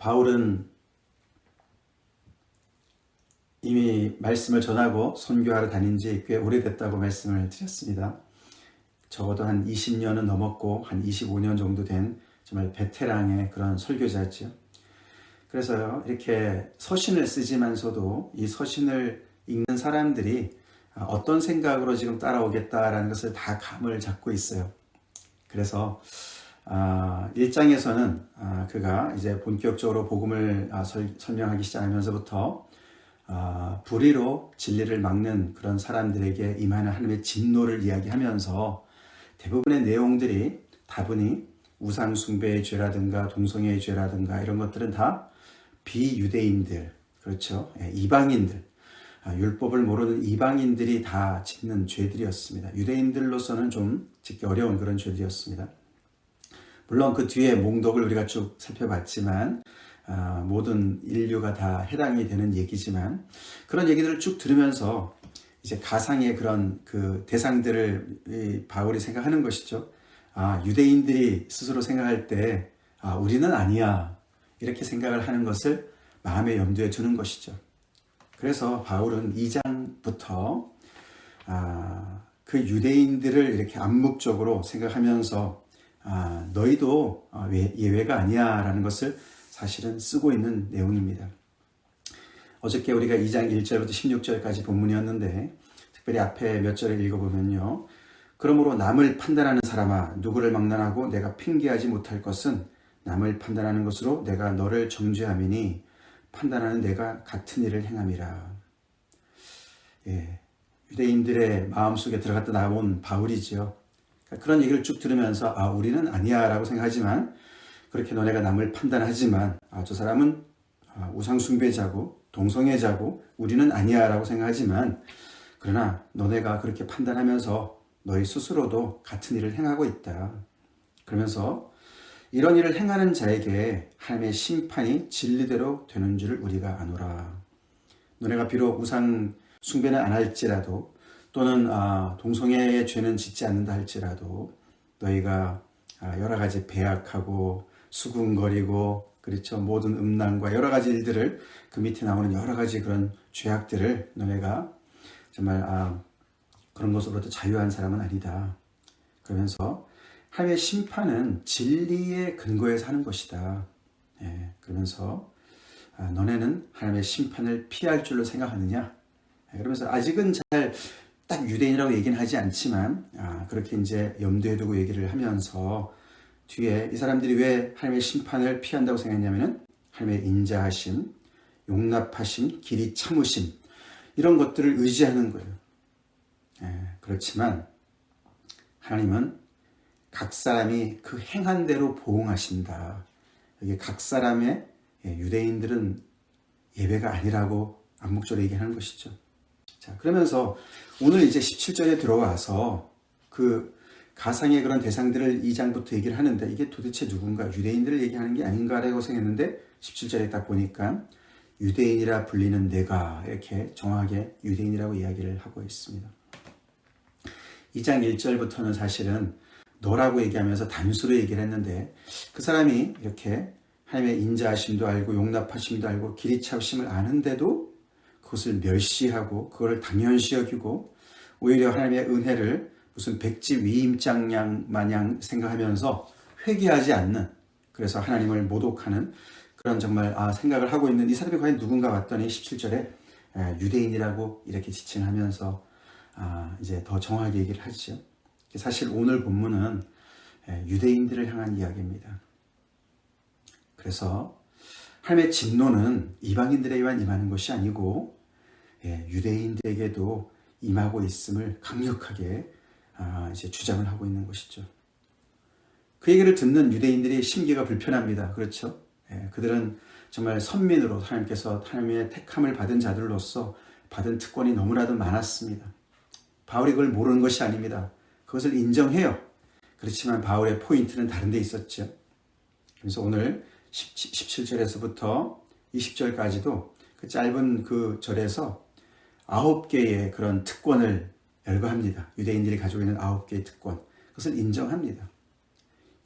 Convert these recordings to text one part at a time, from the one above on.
바울은 이미 말씀을 전하고 선교하러 다닌 지 꽤 오래됐다고 말씀을 드렸습니다. 적어도 한 20년은 넘었고 한 25년 정도 된 정말 베테랑의 그런 설교자죠. 그래서 이렇게 서신을 쓰지만서도 이 서신을 읽는 사람들이 어떤 생각으로 지금 따라오겠다라는 것을 다 감을 잡고 있어요. 그래서 1장에서는 그가 이제 본격적으로 복음을 설명하기 시작하면서부터 불의로 진리를 막는 그런 사람들에게 임하는 하나님의 진노를 이야기하면서 대부분의 내용들이 다분히 우상숭배의 죄라든가 동성애의 죄라든가 이런 것들은 다 비유대인들, 그렇죠? 이방인들, 율법을 모르는 이방인들이 다 짓는 죄들이었습니다. 유대인들로서는 좀 짓기 어려운 그런 죄들이었습니다. 물론 그 뒤에 몽독을 우리가 쭉 살펴봤지만 모든 인류가 다 해당이 되는 얘기지만 그런 얘기들을 쭉 들으면서 이제 가상의 그런 그 대상들을 바울이 생각하는 것이죠. 유대인들이 스스로 생각할 때 우리는 아니야 이렇게 생각을 하는 것을 마음의 염두에 두는 것이죠. 그래서 바울은 2장부터 그 유대인들을 이렇게 암묵적으로 생각하면서 너희도 예외가 아니야 라는 것을 사실은 쓰고 있는 내용입니다. 어저께 우리가 2장 1절부터 16절까지 본문이었는데 특별히 앞에 몇 절을 읽어보면요. 그러므로 남을 판단하는 사람아 누구를 막론하고 내가 핑계하지 못할 것은 남을 판단하는 것으로 내가 너를 정죄함이니 판단하는 내가 같은 일을 행함이라. 유대인들의 마음속에 들어갔다 나온 바울이지요. 그런 얘기를 쭉 들으면서 우리는 아니야 라고 생각하지만 그렇게 너네가 남을 판단하지만 저 사람은 우상숭배자고 동성애자고 우리는 아니야 라고 생각하지만 그러나 너네가 그렇게 판단하면서 너희 스스로도 같은 일을 행하고 있다. 그러면서 이런 일을 행하는 자에게 하나님의 심판이 진리대로 되는 줄을 우리가 아노라. 너네가 비록 우상 숭배는 안 할지라도 또는 동성애의 죄는 짓지 않는다 할지라도 너희가 여러 가지 배약하고 수군거리고 그렇죠. 모든 음란과 여러 가지 일들을 그 밑에 나오는 여러 가지 그런 죄악들을 너네가 정말 그런 것으로부터 자유한 사람은 아니다. 그러면서 하나님의 심판은 진리의 근거에 사는 것이다. 그러면서 너네는 하나님의 심판을 피할 줄로 생각하느냐? 그러면서 아직은 잘 딱 유대인이라고 얘기는 하지 않지만 그렇게 이제 염두에 두고 얘기를 하면서 뒤에 이 사람들이 왜 하나님의 심판을 피한다고 생각했냐면은 하나님의 인자하심, 용납하심, 길이 참으심 이런 것들을 의지하는 거예요. 그렇지만 하나님은 각 사람이 그 행한 대로 보응하신다. 이게 각 사람의 유대인들은 예배가 아니라고 암묵적으로 얘기하는 것이죠. 자, 그러면서 오늘 이제 17절에 들어와서 그 가상의 그런 대상들을 2장부터 얘기를 하는데 이게 도대체 누군가 유대인들을 얘기하는 게 아닌가라고 생각했는데 17절에 딱 보니까 유대인이라 불리는 내가 이렇게 정확하게 유대인이라고 이야기를 하고 있습니다. 2장 1절부터는 사실은 너라고 얘기하면서 단수로 얘기를 했는데 그 사람이 이렇게 하나님의 인자하심도 알고 용납하심도 알고 길이 차심을 아는데도 그것을 멸시하고 그걸 당연시 여기고 오히려 하나님의 은혜를 무슨 백지 위임장 마냥 생각하면서 회개하지 않는 그래서 하나님을 모독하는 그런 정말 생각을 하고 있는 이 사람이 과연 누군가 봤더니 17절에 유대인이라고 이렇게 지칭하면서 이제 더 정확하게 얘기를 하죠. 사실 오늘 본문은 유대인들을 향한 이야기입니다. 그래서 하나님의 진노는 이방인들에게만 임하는 것이 아니고 유대인들에게도 임하고 있음을 강력하게 이제 주장을 하고 있는 것이죠. 그 얘기를 듣는 유대인들이 심기가 불편합니다. 그렇죠? 그들은 정말 선민으로 하나님께서 하나님의 택함을 받은 자들로서 받은 특권이 너무나도 많았습니다. 바울이 그걸 모르는 것이 아닙니다. 그것을 인정해요. 그렇지만 바울의 포인트는 다른 데 있었죠. 그래서 오늘 17절에서부터 20절까지도 그 짧은 그 절에서 9개의 그런 특권을 열거합니다. 유대인들이 가지고 있는 9개의 특권. 그것을 인정합니다.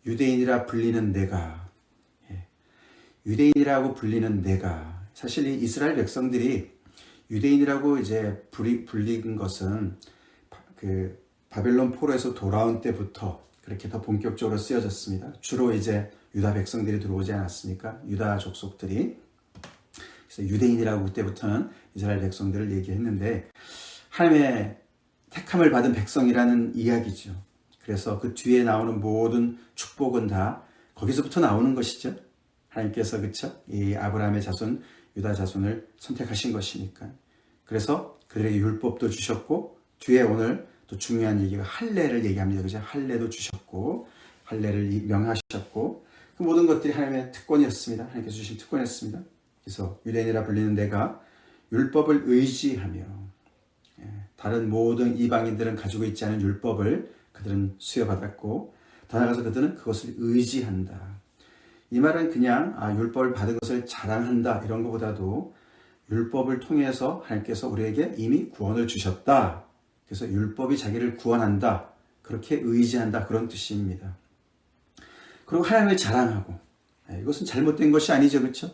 유대인이라 불리는 내가 유대인이라고 불리는 내가, 사실 이 이스라엘 백성들이 유대인이라고 이제 불리는 것은 그 바벨론 포로에서 돌아온 때부터 그렇게 더 본격적으로 쓰여졌습니다. 주로 이제 유다 백성들이 들어오지 않았습니까? 유다 족속들이. 그래서 유대인이라고 그때부터는 이스라엘 백성들을 얘기했는데, 하나님의 택함을 받은 백성이라는 이야기죠. 그래서 그 뒤에 나오는 모든 축복은 다 거기서부터 나오는 것이죠. 하나님께서, 그쵸? 이 아브라함의 자손, 유다 자손을 선택하신 것이니까. 그래서 그들에게 율법도 주셨고, 뒤에 오늘 또 중요한 얘기가 할례를 얘기합니다. 그죠? 할례도 주셨고, 할례를 명하셨고, 그 모든 것들이 하나님의 특권이었습니다. 하나님께서 주신 특권이었습니다. 그래서 유대인이라 불리는 내가 율법을 의지하며, 다른 모든 이방인들은 가지고 있지 않은 율법을 그들은 수여받았고, 더 나아가서 그들은 그것을 의지한다. 이 말은 그냥 율법을 받은 것을 자랑한다 이런 것보다도 율법을 통해서 하나님께서 우리에게 이미 구원을 주셨다. 그래서 율법이 자기를 구원한다. 그렇게 의지한다. 그런 뜻입니다. 그리고 하나님을 자랑하고, 이것은 잘못된 것이 아니죠. 그렇죠?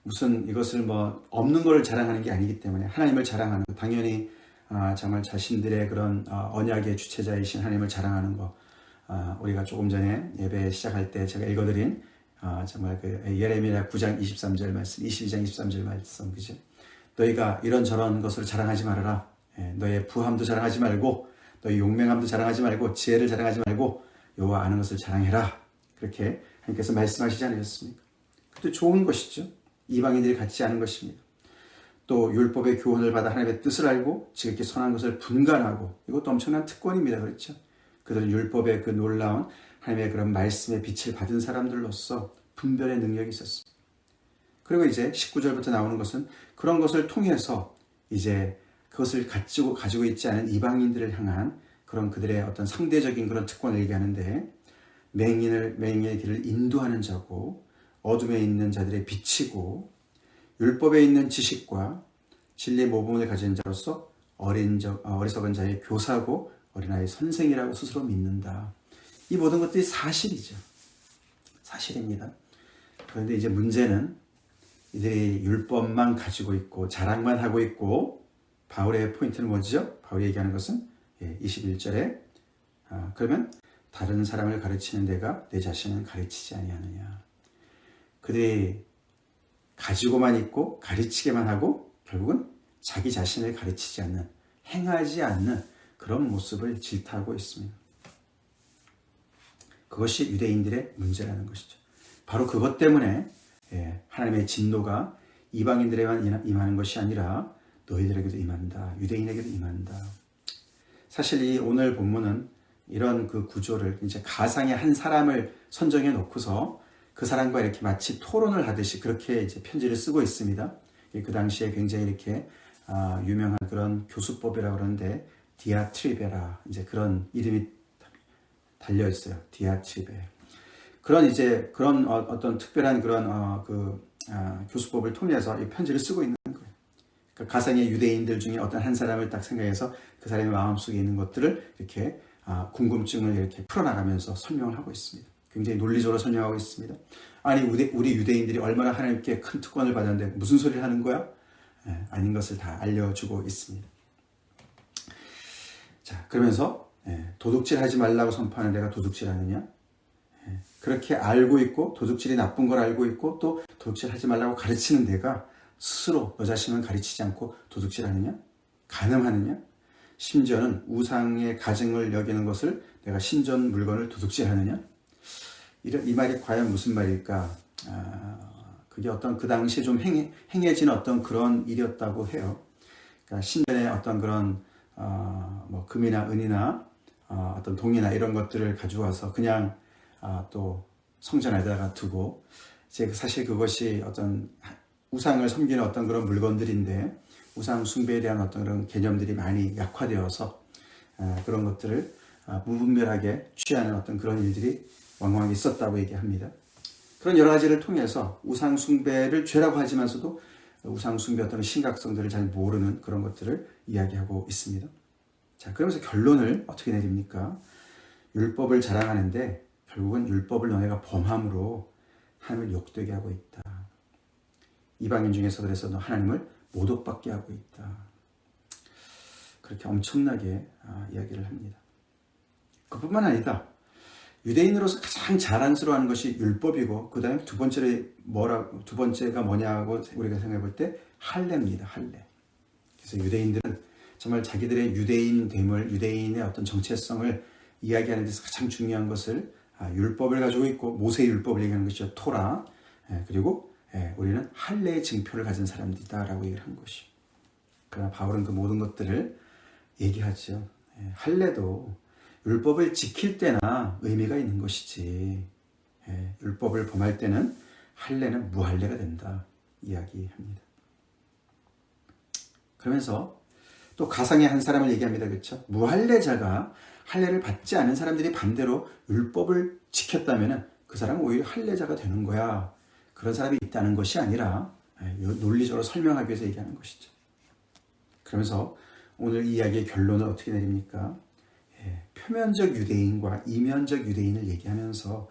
무슨 이것을 뭐 없는 걸 자랑하는 게 아니기 때문에 하나님을 자랑하는 것, 당연히 정말 자신들의 그런 언약의 주체자이신 하나님을 자랑하는 것, 우리가 조금 전에 예배 시작할 때 제가 읽어드린 정말 그 예레미야 9장 23절 말씀, 22장 23절 말씀, 그죠? 너희가 이런저런 것을 자랑하지 말아라. 너의 부함도 자랑하지 말고, 너의 용맹함도 자랑하지 말고, 지혜를 자랑하지 말고, 여호와 아는 것을 자랑해라. 그렇게 하나님께서 말씀하시지 않으셨습니까? 그것도 좋은 것이죠. 이방인들이 갖지 않은 것입니다. 또 율법의 교훈을 받아 하나님의 뜻을 알고 지극히 선한 것을 분간하고, 이것도 엄청난 특권입니다. 그렇죠? 그들은 율법의 그 놀라운 하나님의 그런 말씀의 빛을 받은 사람들로서 분별의 능력이 있었습니다. 그리고 이제 19절부터 나오는 것은 그런 것을 통해서 이제 그것을 가지고 있지 않은 이방인들을 향한 그런 그들의 어떤 상대적인 그런 특권을 얘기하는데, 맹인의 길을 인도하는 자고, 어둠에 있는 자들의 빛이고, 율법에 있는 지식과 진리의 모범을 가진 자로서 어리석은 자의 교사고 어린아이의 선생이라고 스스로 믿는다. 이 모든 것들이 사실이죠. 사실입니다. 그런데 이제 문제는 이들이 율법만 가지고 있고 자랑만 하고 있고, 바울의 포인트는 뭐죠? 바울이 얘기하는 것은 21절에 그러면 다른 사람을 가르치는 데가 내 자신을 가르치지 아니하느냐. 그들이 가지고만 있고 가르치게만 하고 결국은 자기 자신을 가르치지 않는, 행하지 않는 그런 모습을 질타하고 있습니다. 그것이 유대인들의 문제라는 것이죠. 바로 그것 때문에 하나님의 진노가 이방인들에만 임하는 것이 아니라 너희들에게도 임한다. 유대인에게도 임한다. 사실 이 오늘 본문은 이런 그 구조를 이제 가상의 한 사람을 선정해 놓고서 그 사람과 이렇게 마치 토론을 하듯이 그렇게 이제 편지를 쓰고 있습니다. 그 당시에 굉장히 이렇게 유명한 그런 교수법이라고 그러는데 디아트리베라, 이제 그런 이름이 달려 있어요. 디아트리베. 그런 어떤 특별한 그런 교수법을 통해서 이 편지를 쓰고 있는 거예요. 그러니까 가상의 유대인들 중에 어떤 한 사람을 딱 생각해서 그 사람의 마음속에 있는 것들을 이렇게 궁금증을 이렇게 풀어나가면서 설명을 하고 있습니다. 굉장히 논리적으로 설명하고 있습니다. 아니 우리 유대인들이 얼마나 하나님께 큰 특권을 받았는데 무슨 소리를 하는 거야? 아닌 것을 다 알려주고 있습니다. 자, 그러면서 도둑질하지 말라고 선포하는 데가 도둑질하느냐? 그렇게 알고 있고 도둑질이 나쁜 걸 알고 있고 또 도둑질하지 말라고 가르치는 데가 스스로 너 자신은 가르치지 않고 도둑질하느냐? 가늠하느냐? 심지어는 우상의 가증을 여기는 것을 내가 신전 물건을 도둑질하느냐? 이 말이 과연 무슨 말일까? 그게 어떤 그 당시에 좀 행해진 어떤 그런 일이었다고 해요. 그러니까 신전에 어떤 그런 뭐 금이나 은이나 어떤 동이나 이런 것들을 가져와서 그냥 또 성전에다가 두고, 이제 사실 그것이 어떤 우상을 섬기는 어떤 그런 물건들인데 우상 숭배에 대한 어떤 그런 개념들이 많이 약화되어서 그런 것들을 무분별하게 취하는 어떤 그런 일들이 왕왕 있었다고 얘기합니다. 그런 여러 가지를 통해서 우상 숭배를 죄라고 하지만서도 우상 숭배 어떤 심각성들을 잘 모르는 그런 것들을 이야기하고 있습니다. 자, 그러면서 결론을 어떻게 내립니까? 율법을 자랑하는데 결국은 율법을 너네가 범함으로 하나님을 욕되게 하고 있다. 이방인 중에서 그래서 너 하나님을 모독받게 하고 있다. 그렇게 엄청나게 이야기를 합니다. 그뿐만 아니다. 유대인으로서 가장 자랑스러워하는 것이 율법이고 그 다음에 두 번째가 뭐냐고 우리가 생각해 볼 때 할례입니다. 할례. 그래서 유대인들은 정말 자기들의 유대인됨을, 유대인의 어떤 정체성을 이야기하는 데서 가장 중요한 것을 율법을 가지고 있고 모세의 율법을 얘기하는 것이죠. 토라. 그리고 우리는 할례의 증표를 가진 사람들이다라고 얘기를 한 것이. 그러나 바울은 그 모든 것들을 얘기하죠. 할례도 율법을 지킬 때나 의미가 있는 것이지 율법을 범할 때는 할례는 무할례가 된다 이야기합니다. 그러면서 또 가상의 한 사람을 얘기합니다. 그렇죠? 무할례자가 할례를 받지 않은 사람들이 반대로 율법을 지켰다면 그 사람은 오히려 할례자가 되는 거야. 그런 사람이 있다는 것이 아니라 논리적으로 설명하기 위해서 얘기하는 것이죠. 그러면서 오늘 이야기의 결론은 어떻게 내립니까? 표면적 유대인과 이면적 유대인을 얘기하면서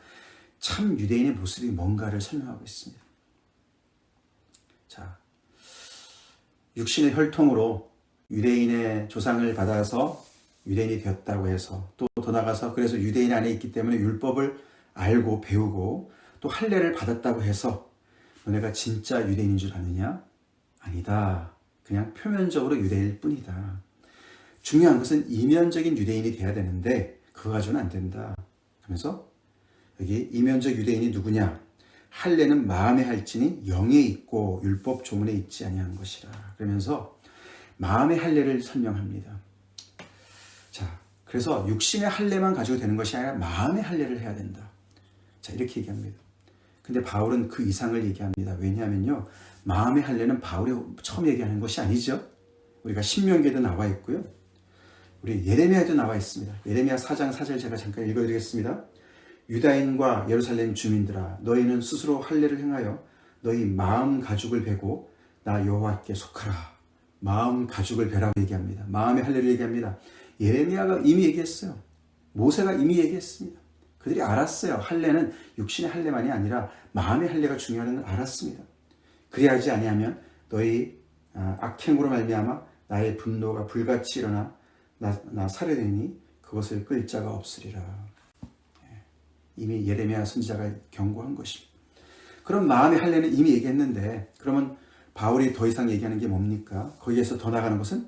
참 유대인의 모습이 뭔가를 설명하고 있습니다. 자, 육신의 혈통으로 유대인의 조상을 받아서 유대인이 되었다고 해서 또 더 나가서 그래서 유대인 안에 있기 때문에 율법을 알고 배우고 또 할례를 받았다고 해서 너네가 진짜 유대인인 줄 아느냐? 아니다. 그냥 표면적으로 유대인일 뿐이다. 중요한 것은 이면적인 유대인이 돼야 되는데 그거 가지고는 안 된다. 그러면서 여기 이면적 유대인이 누구냐? 할례는 마음에 할지니 영에 있고 율법 조문에 있지 아니한 것이라. 그러면서 마음의 할례를 설명합니다. 자, 그래서 육신의 할례만 가지고 되는 것이 아니라 마음의 할례를 해야 된다. 자, 이렇게 얘기합니다. 근데 바울은 그 이상을 얘기합니다. 왜냐하면요, 마음의 할례는 바울이 처음 얘기하는 것이 아니죠. 우리가 신명기에도 나와 있고요. 우리 예레미야에도 나와 있습니다. 예레미야 4장 4절 제가 잠깐 읽어드리겠습니다. 유다인과 예루살렘 주민들아, 너희는 스스로 할례를 행하여 너희 마음 가죽을 베고 나 여호와께 속하라. 마음 가죽을 베라고 얘기합니다. 마음의 할례를 얘기합니다. 예레미야가 이미 얘기했어요. 모세가 이미 얘기했습니다. 그들이 알았어요. 할례는 육신의 할례만이 아니라 마음의 할례가 중요하다는 걸 알았습니다. 그리하지 아니하면 너희 악행으로 말미암아 나의 분노가 불같이 일어나 나 살해되니 그것을 끌 자가 없으리라. 이미 예레미야 선지자가 경고한 것입니다. 그럼 마음의 할례는 이미 얘기했는데 그러면 바울이 더 이상 얘기하는 게 뭡니까? 거기에서 더 나가는 것은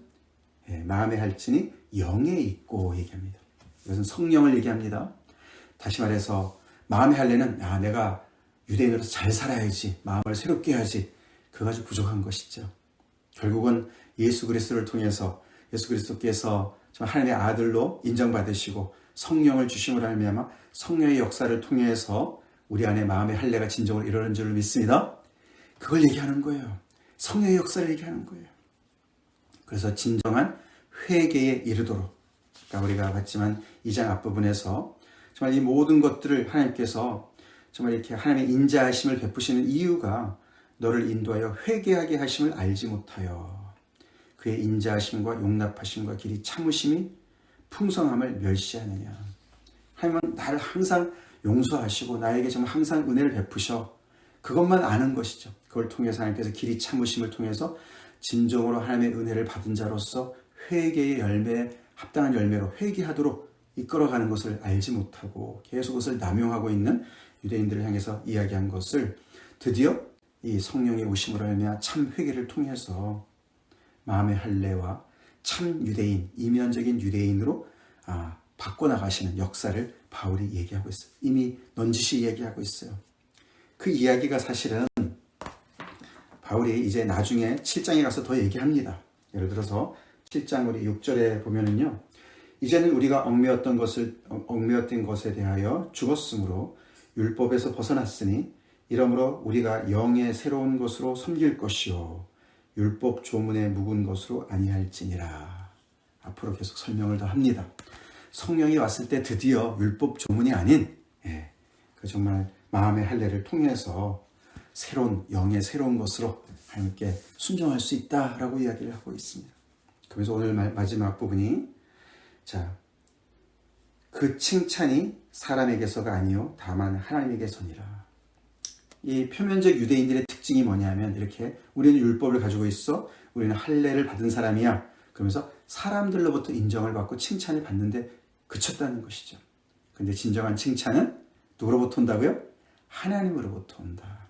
마음의 할지니 영에 있고 얘기합니다. 이것은 성령을 얘기합니다. 다시 말해서 마음의 할례는 내가 유대인으로서 잘 살아야지, 마음을 새롭게 해야지, 그거 가지고 부족한 것이죠. 결국은 예수 그리스도를 통해서 예수 그리스도께서 하나님의 아들로 인정받으시고 성령을 주심으로 말미암아 성령의 역사를 통해서 우리 안에 마음의 할례가 진정으로 이루어진 줄을 믿습니다. 그걸 얘기하는 거예요. 성령의 역사를 얘기하는 거예요. 그래서 진정한 회개에 이르도록, 그러니까 우리가 봤지만 2장 앞부분에서 정말 이 모든 것들을 하나님께서 정말 이렇게 하나님의 인자하심을 베푸시는 이유가 너를 인도하여 회개하게 하심을 알지 못하여 그의 인자하심과 용납하심과 길이 참으심이 풍성함을 멸시하느냐. 하나님은 나를 항상 용서하시고 나에게 정말 항상 은혜를 베푸셔. 그것만 아는 것이죠. 그걸 통해서 하나님께서 길이 참으심을 통해서 진정으로 하나님의 은혜를 받은 자로서 회개의 열매, 합당한 열매로 회개하도록 이끌어가는 것을 알지 못하고 계속 그것을 남용하고 있는 유대인들을 향해서 이야기한 것을 드디어 이 성령의 오심으로 말미암아 참 회개를 통해서 마음의 할례와 참 유대인, 이면적인 유대인으로 바꿔나가시는 역사를 바울이 얘기하고 있어요. 이미 넌지시 얘기하고 있어요. 그 이야기가 사실은 바울이 이제 나중에 7장에 가서 더 얘기합니다. 예를 들어서 7장 우리 6절에 보면은요. 이제는 우리가 얽매였던 것에 대하여 죽었으므로 율법에서 벗어났으니 이러므로 우리가 영의 새로운 것으로 섬길 것이요 율법 조문에 묵은 것으로 아니할지니라. 앞으로 계속 설명을 더 합니다. 성령이 왔을 때 드디어 율법 조문이 아닌 그 정말 마음의 할례를 통해서 새로운 영의 새로운 것으로 하나님께 순종할 수 있다라고 이야기를 하고 있습니다. 그래서 오늘 마지막 부분이 그 칭찬이 사람에게서가 아니요 다만 하나님에게서니라. 이 표면적 유대인들의 특징이 뭐냐면 이렇게 우리는 율법을 가지고 있어. 우리는 할례를 받은 사람이야. 그러면서 사람들로부터 인정을 받고 칭찬을 받는데 그쳤다는 것이죠. 근데 진정한 칭찬은 누구로부터 온다고요? 하나님으로부터 온다.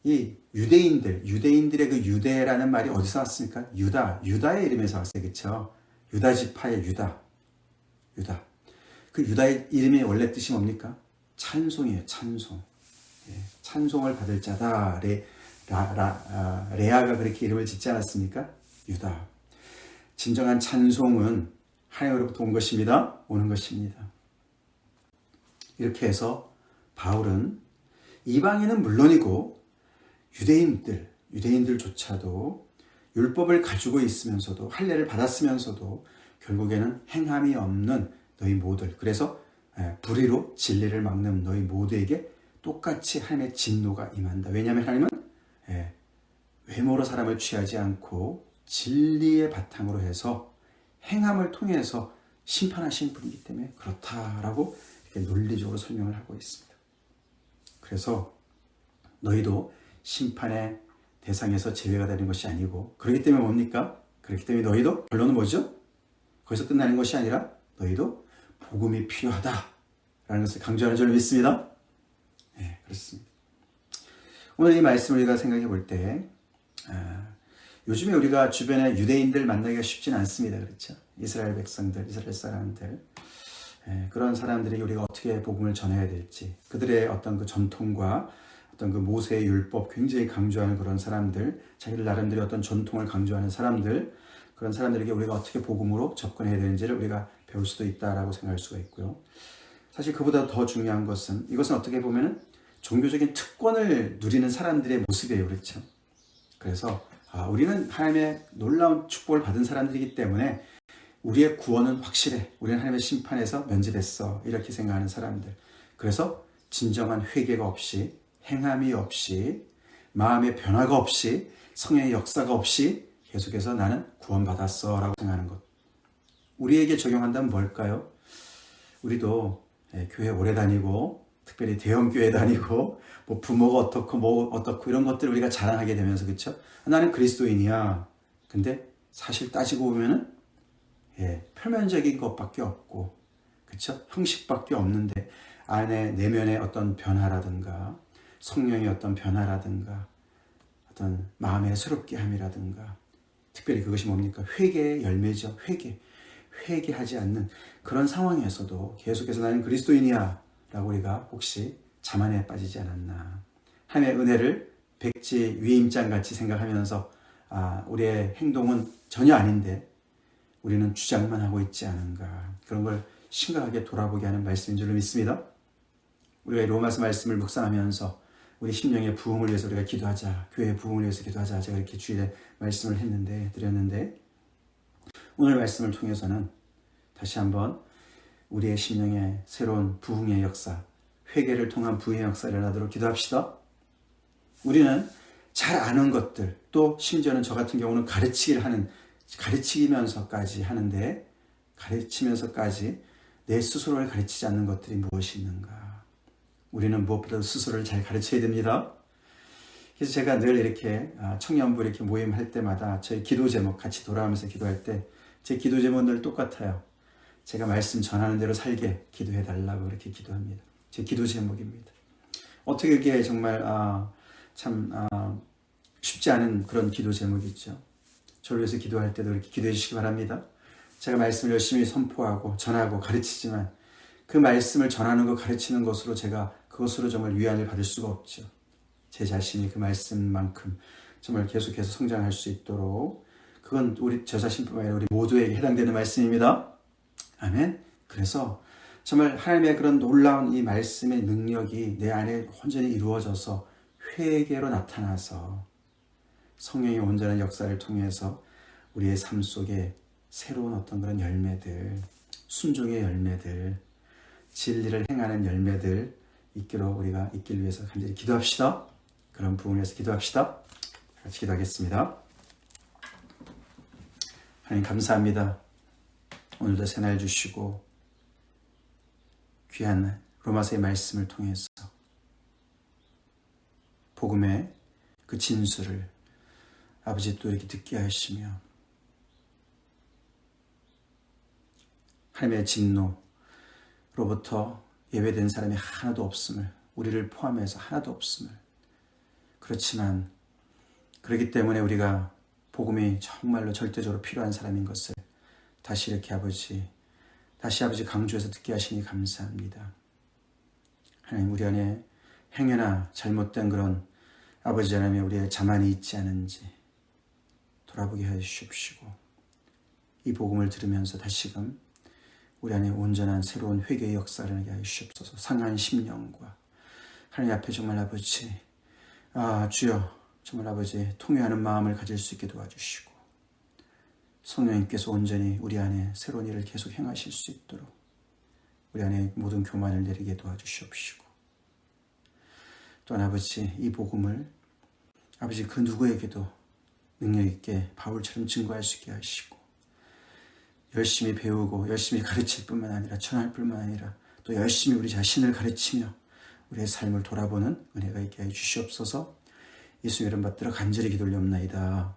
이 유대인들의 그 유대라는 말이 어디서 왔습니까? 유다의 이름에서 왔어요. 그렇죠? 유다 지파의 유다. 그 유다의 이름의 원래 뜻이 뭡니까? 찬송이에요. 찬송. 찬송을 받을 자다. 레아가 그렇게 이름을 짓지 않았습니까? 유다. 진정한 찬송은 하나님으로부터 온 것입니다. 오는 것입니다. 이렇게 해서 바울은 이방인은 물론이고 유대인들조차도 율법을 가지고 있으면서도 할례를 받았으면서도 결국에는 행함이 없는 너희 모두들, 그래서 불의로 진리를 막는 너희 모두에게 똑같이 하나님의 진노가 임한다. 왜냐하면 하나님은 외모로 사람을 취하지 않고 진리의 바탕으로 해서 행함을 통해서 심판하신 분이기 때문에 그렇다라고 이렇게 논리적으로 설명을 하고 있습니다. 그래서 너희도 심판의 대상에서 제외가 되는 것이 아니고, 그렇기 때문에 뭡니까? 그렇기 때문에 너희도, 결론은 뭐죠? 거기서 끝나는 것이 아니라 너희도 복음이 필요하다라는 것을 강조하는 줄 믿습니다. 네, 그렇습니다. 오늘 이 말씀을 우리가 생각해 볼 때 요즘에 우리가 주변에 유대인들 만나기가 쉽지는 않습니다. 그렇죠? 이스라엘 백성들, 이스라엘 사람들, 그런 사람들에게 우리가 어떻게 복음을 전해야 될지, 그들의 어떤 그 전통과 어떤 그 모세의 율법 굉장히 강조하는 그런 사람들, 자기들 나름대로 어떤 전통을 강조하는 사람들, 그런 사람들에게 우리가 어떻게 복음으로 접근해야 되는지를 우리가 배울 수도 있다라고 생각할 수가 있고요. 사실 그보다 더 중요한 것은, 이것은 어떻게 보면은 종교적인 특권을 누리는 사람들의 모습이에요. 그렇죠? 그래서 우리는 하나님의 놀라운 축복을 받은 사람들이기 때문에 우리의 구원은 확실해. 우리는 하나님의 심판에서 면제됐어. 이렇게 생각하는 사람들. 그래서 진정한 회개가 없이, 행함이 없이, 마음의 변화가 없이, 성령의 역사가 없이 계속해서 나는 구원받았어 라고 생각하는 것. 우리에게 적용한다면 뭘까요? 우리도 교회 오래 다니고, 특별히 대형교회 다니고, 뭐 부모가 어떻고 이런 것들을 우리가 자랑하게 되면서, 그렇죠? 나는 그리스도인이야. 근데 사실 따지고 보면은 표면적인 것밖에 없고, 그렇죠? 형식밖에 없는데 안에 내면의 어떤 변화라든가 성령의 어떤 변화라든가 어떤 마음의 새롭게 함이라든가, 특별히 그것이 뭡니까? 회개의 열매죠. 회개하지 않는 그런 상황에서도 계속해서 나는 그리스도인이야 라고 우리가 혹시 자만에 빠지지 않았나. 하나님의 은혜를 백지 위임장 같이 생각하면서 우리의 행동은 전혀 아닌데 우리는 주장만 하고 있지 않은가, 그런 걸 심각하게 돌아보게 하는 말씀인 줄로 믿습니다. 우리가 로마서 말씀을 묵상하면서 우리 심령의 부흥을 위해서 우리가 기도하자, 교회의 부흥을 위해서 기도하자, 제가 이렇게 주일에 말씀을 드렸는데 오늘 말씀을 통해서는 다시 한번 우리의 심령의 새로운 부흥의 역사, 회개를 통한 부흥의 역사를 일어나도록 기도합시다. 우리는 잘 아는 것들, 또 심지어는 저 같은 경우는 가르치면서까지 하는데, 가르치면서까지 내 스스로를 가르치지 않는 것들이 무엇이 있는가. 우리는 무엇보다도 스스로를 잘 가르쳐야 됩니다. 그래서 제가 늘 이렇게 청년부 이렇게 모임할 때마다 저희 기도 제목 같이 돌아가면서 기도할 때 제 기도 제목은 늘 똑같아요. 제가 말씀 전하는 대로 살게 기도해 달라고 그렇게 기도합니다. 제 기도 제목입니다. 어떻게 그게 정말 참 쉽지 않은 그런 기도 제목이죠. 저를 위해서 기도할 때도 그렇게 기도해 주시기 바랍니다. 제가 말씀을 열심히 선포하고 전하고 가르치지만 그 말씀을 전하는 것, 가르치는 것으로 제가 그것으로 정말 위안을 받을 수가 없죠. 제 자신이 그 말씀만큼 정말 계속해서 성장할 수 있도록, 그건 저 자신뿐만 아니라 우리 모두에게 해당되는 말씀입니다. 아멘. 그래서 정말 하나님의 그런 놀라운 이 말씀의 능력이 내 안에 온전히 이루어져서 회개로 나타나서 성령의 온전한 역사를 통해서 우리의 삶 속에 새로운 어떤 그런 열매들, 순종의 열매들, 진리를 행하는 열매들 우리가 있기를 위해서 간절히 기도합시다. 그런 부분을 위해서 기도합시다. 같이 기도하겠습니다. 하나님 감사합니다. 오늘도 새날 주시고 귀한 로마서의 말씀을 통해서 복음의 그 진수를 아버지 또 이렇게 듣게 하시며 하나님의 진노로부터 예외된 사람이 하나도 없음을, 우리를 포함해서 하나도 없음을, 그렇지만 그렇기 때문에 우리가 복음이 정말로 절대적으로 필요한 사람인 것을 다시 이렇게 다시 아버지 강조해서 듣게 하시니 감사합니다. 하나님, 우리 안에 행여나 잘못된 그런 아버지 하나님의 우리의 자만이 있지 않은지 돌아보게 해주십시고, 이 복음을 들으면서 다시금 우리 안에 온전한 새로운 회개의 역사를 하게 하시옵소서. 상한 심령과 하나님 앞에 정말 아버지, 주여, 정말 아버지 통회하는 마음을 가질 수 있게 도와주시고, 성령님께서 온전히 우리 안에 새로운 일을 계속 행하실 수 있도록 우리 안에 모든 교만을 내리게 도와주시옵시고, 또한 아버지 이 복음을 아버지 그 누구에게도 능력 있게 바울처럼 증거할 수 있게 하시고, 열심히 배우고 열심히 가르칠 뿐만 아니라 전할 뿐만 아니라 또 열심히 우리 자신을 가르치며 우리의 삶을 돌아보는 은혜가 있게 해 주시옵소서. 예수 이름 받들어 간절히 기도 올리옵나이다.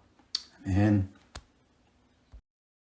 아멘.